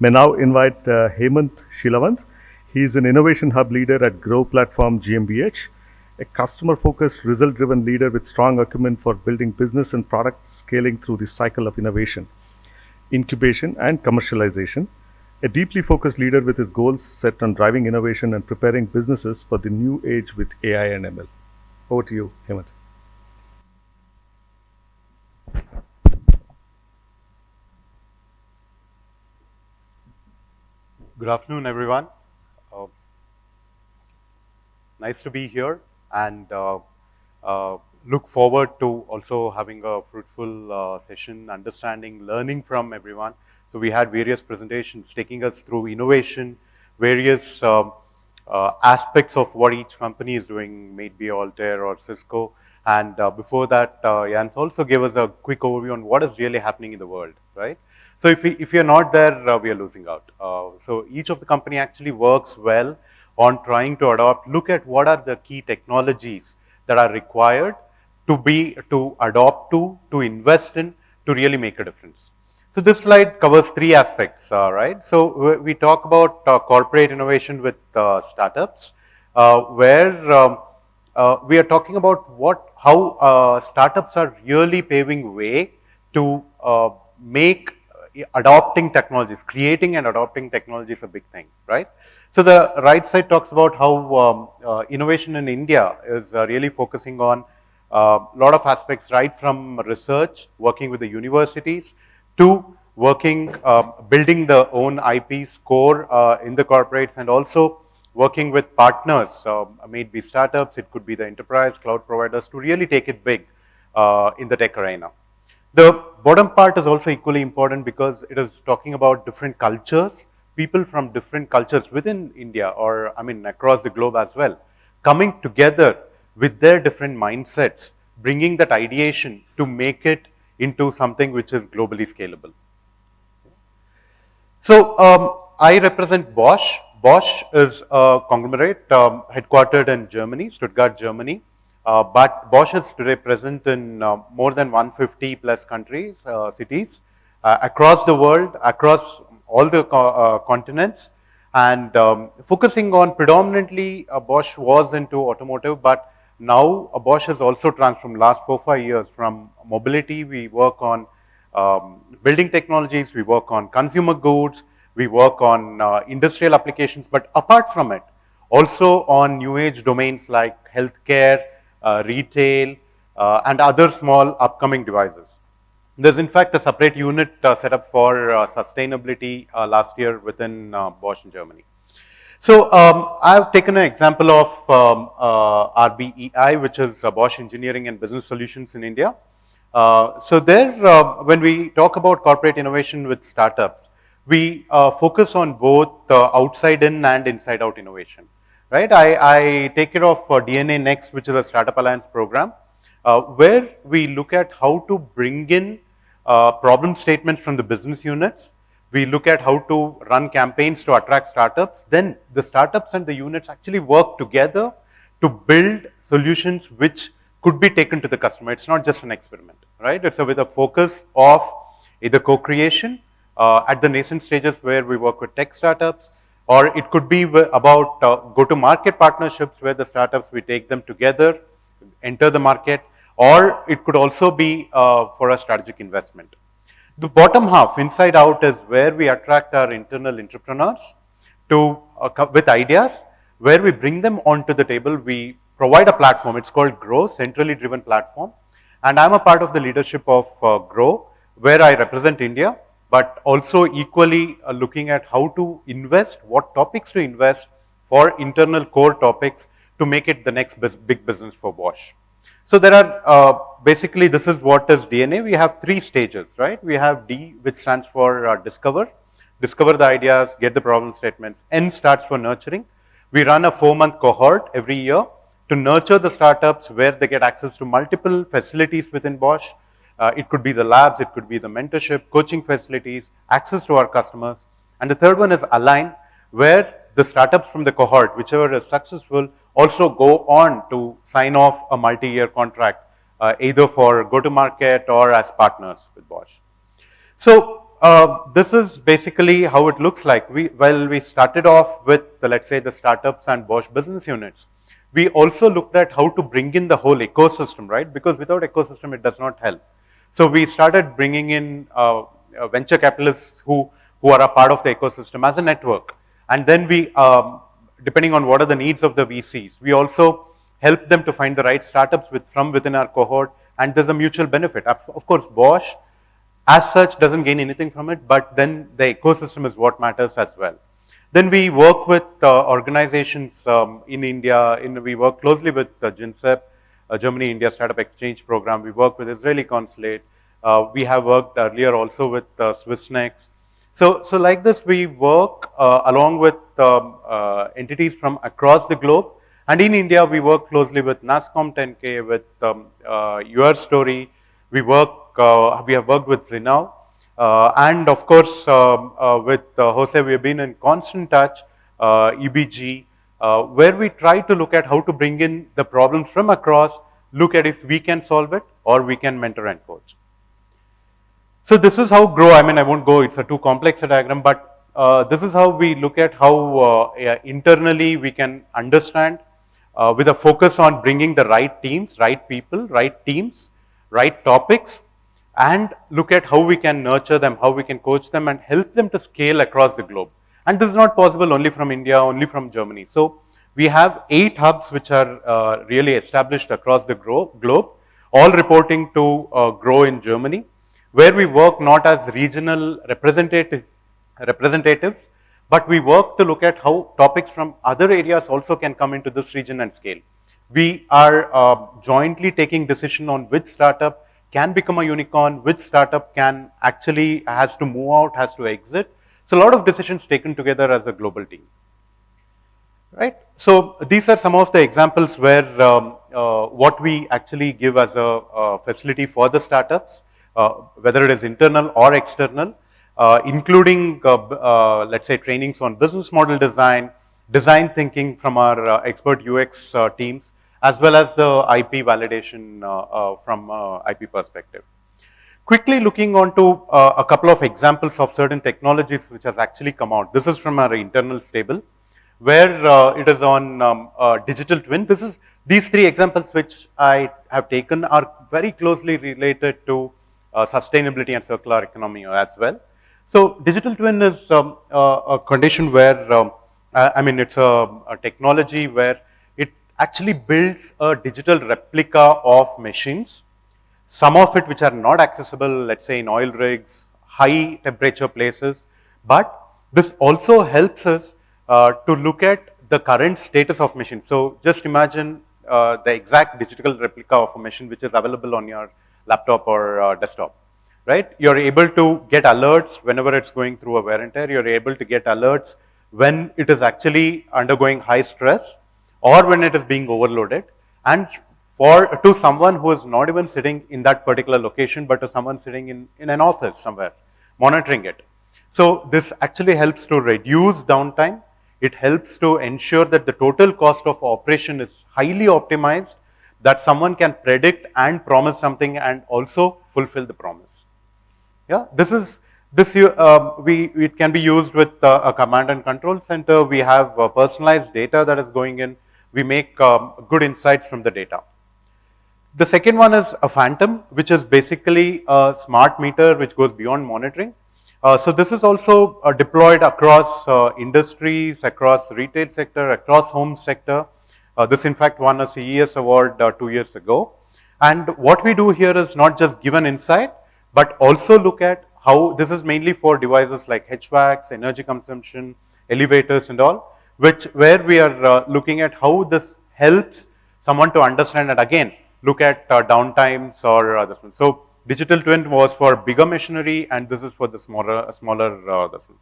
May now invite Hemanth Sheelvant. He is an innovation hub leader at Grow Platform GmbH, a customer-focused, result-driven leader with strong acumen for building business and product scaling through the cycle of innovation, incubation, and commercialization. A deeply focused leader with his goals set on driving innovation and preparing businesses for the new age with AI and ML. Over to you, Hemanth. Good afternoon, everyone. Nice to be here and look forward to also having a fruitful session, understanding, learning from everyone. So we had various presentations taking us through innovation, various aspects of what each company is doing, maybe Altair or Cisco. And before that, Jans also gave us a quick overview on what is really happening in the world, right? So if you're not there, we are losing out. So each of the company actually works well on trying to adopt, look at what are the key technologies that are required to adopt to invest in, to really make a difference. So this slide covers three aspects, right? So we talk about corporate innovation with startups, where we are talking about how startups are really paving way to make adopting technologies, creating and adopting technologies a big thing, right? So the right side talks about how innovation in India is really focusing on a lot of aspects, right from research, working with the universities, to working, building the own IPs core in the corporates, and also working with partners, maybe startups, it could be the enterprise, cloud providers, to really take it big in the tech arena. The bottom part is also equally important because it is talking about different cultures, people from different cultures within India, or I mean across the globe as well, coming together with their different mindsets, bringing that ideation to make it into something which is globally scalable. So I represent Bosch. Bosch is a conglomerate headquartered in Germany, Stuttgart, Germany. But Bosch is today present in more than 150 plus countries, cities, across the world, across all the continents, and focusing on predominantly Bosch was into automotive, but now Bosch has also transformed last 4-5 years from mobility. We work on building technologies, we work on consumer goods, we work on industrial applications, but apart from it, also on new age domains like healthcare, retail, and other small upcoming devices. There's in fact a separate unit set up for sustainability last year within Bosch in Germany. So I've taken an example of RBEI, which is Bosch Engineering and Business Solutions in India. So there, when we talk about corporate innovation with startups, we focus on both outside in and inside out innovation. Right, I take care of DNA Next, which is a Startup Alliance program, where we look at how to bring in problem statements from the business units. We look at how to run campaigns to attract startups. Then the startups and the units actually work together to build solutions which could be taken to the customer. It's not just an experiment, right? It's with a focus of either co-creation at the nascent stages where we work with tech startups, or it could be about go-to-market partnerships where the startups, we take them together, enter the market, or it could also be for a strategic investment. The bottom half, inside out, is where we attract our internal entrepreneurs to with ideas, where we bring them onto the table. We provide a platform, it's called Grow, centrally driven platform. And I'm a part of the leadership of Grow, where I represent India, but also equally looking at how to invest, what topics to invest for internal core topics to make it the next big business for Bosch. So there are, basically this is what is DNA. We have 3 stages, right? We have D, which stands for discover the ideas, get the problem statements. N starts for nurturing. We run a 4-month cohort every year to nurture the startups where they get access to multiple facilities within Bosch. It could be the labs, it could be the mentorship, coaching facilities, access to our customers. And the third one is align, where the startups from the cohort, whichever is successful, also go on to sign off a multi-year contract, either for go-to-market or as partners with Bosch. So this is basically how it looks like. We started off with, let's say, the startups and Bosch business units. We also looked at how to bring in the whole ecosystem, right? Because without ecosystem, it does not help. So we started bringing in venture capitalists who are a part of the ecosystem as a network. And then we, depending on what are the needs of the VCs, we also help them to find the right startups from within our cohort, and there's a mutual benefit. Of course, Bosch as such doesn't gain anything from it, but then the ecosystem is what matters as well. Then we work with organizations in India. We work closely with GINSEP, Germany-India Startup Exchange Program. We work with Israeli Consulate. We have worked earlier also with Swissnex. So like this, we work along with entities from across the globe. And in India, we work closely with NASSCOM 10K, with Your Story. We have worked with Zinnow. And of course, with Jose, we have been in constant touch, EBG, where we try to look at how to bring in the problems from across, look at if we can solve it or we can mentor and coach. So this is how grow. I mean, I won't go, it's a too complex a diagram, but this is how we look at how internally we can understand with a focus on bringing the right teams, right people, right teams, right topics, and look at how we can nurture them, how we can coach them and help them to scale across the globe. And this is not possible only from India, only from Germany. So we have 8 hubs which are really established across the globe, all reporting to Grow in Germany, where we work not as regional representatives, but we work to look at how topics from other areas also can come into this region and scale. We are jointly taking decision on which startup can become a unicorn, which startup can actually has to move out, has to exit. So a lot of decisions taken together as a global team, right? So these are some of the examples where what we actually give as a facility for the startups, whether it is internal or external, including let's say trainings on business model design, design thinking from our expert UX teams, as well as the IP validation from IP perspective. Quickly looking on to a couple of examples of certain technologies which has actually come out. This is from our internal stable, where it is on digital twin. These 3 examples which I have taken are very closely related to sustainability and circular economy as well. So digital twin is a condition where, I mean, it's a technology where it actually builds a digital replica of machines, some of it which are not accessible, let's say in oil rigs, high temperature places, but this also helps us to look at the current status of machines. So just imagine the exact digital replica of a machine which is available on your laptop or desktop, right? You're able to get alerts whenever it's going through a wear and tear. You're able to get alerts when it is actually undergoing high stress or when it is being overloaded. And to someone who is not even sitting in that particular location, but to someone sitting in an office somewhere, monitoring it. So this actually helps to reduce downtime. It helps to ensure that the total cost of operation is highly optimized, that someone can predict and promise something and also fulfill the promise. Yeah, it can be used with a command and control center. We have personalized data that is going in. We make good insights from the data. The second one is a phantom, which is basically a smart meter which goes beyond monitoring. So this is also deployed across industries, across retail sector, across home sector. This in fact won a CES award 2 years ago. And what we do here is not just give an insight, but also look at how this is mainly for devices like HVACs, energy consumption, elevators and all, where we are looking at how this helps someone to understand and again, look at downtimes or this one. So digital twin was for bigger machinery and this is for the smaller this one.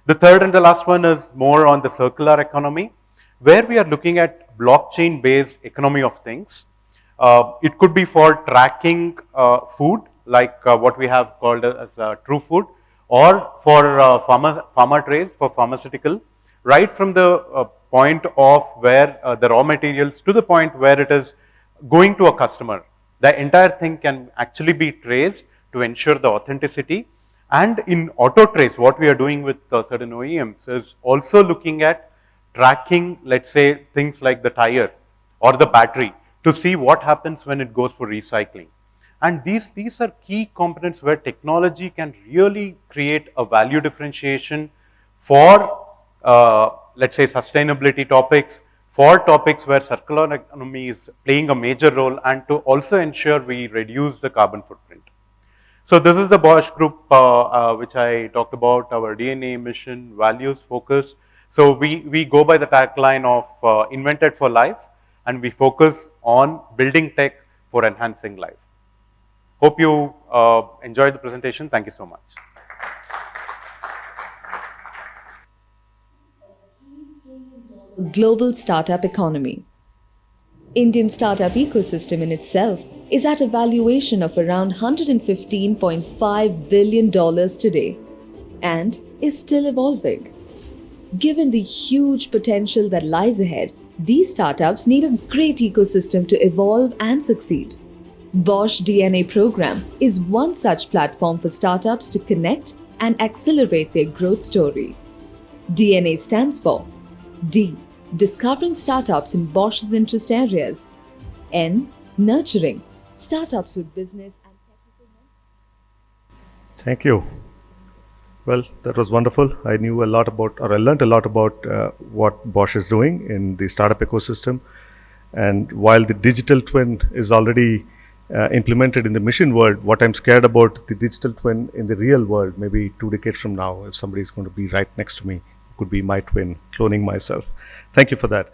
The third and the last one is more on the circular economy, where we are looking at blockchain based economy of things. It could be for tracking food, like what we have called as true food, or for pharma trays for pharmaceutical, right from the point of where the raw materials to the point where it is going to a customer. The entire thing can actually be traced to ensure the authenticity. And in auto trace, what we are doing with certain OEMs is also looking at tracking, let's say, things like the tire or the battery to see what happens when it goes for recycling. And these are key components where technology can really create a value differentiation for, let's say, sustainability topics, for topics where circular economy is playing a major role, and to also ensure we reduce the carbon footprint. So this is the Bosch group, which I talked about, our DNA, mission, values, focus. So we go by the tagline of invented for life, and we focus on building tech for enhancing life. Hope you enjoyed the presentation. Thank you so much. Global startup economy. Indian startup ecosystem in itself is at a valuation of around $115.5 billion today and is still evolving. Given the huge potential that lies ahead, these startups need a great ecosystem to evolve and succeed. Bosch DNA program is one such platform for startups to connect and accelerate their growth story. DNA stands for D. Discovering startups in Bosch's interest areas. N. Nurturing startups with business and technical knowledge. Thank you. Well, that was wonderful. I learned a lot about what Bosch is doing in the startup ecosystem. And while the digital twin is already implemented in the mission world, what I'm scared about the digital twin in the real world, maybe 2 decades from now, if somebody is going to be right next to me, could be my twin, cloning myself. Thank you for that.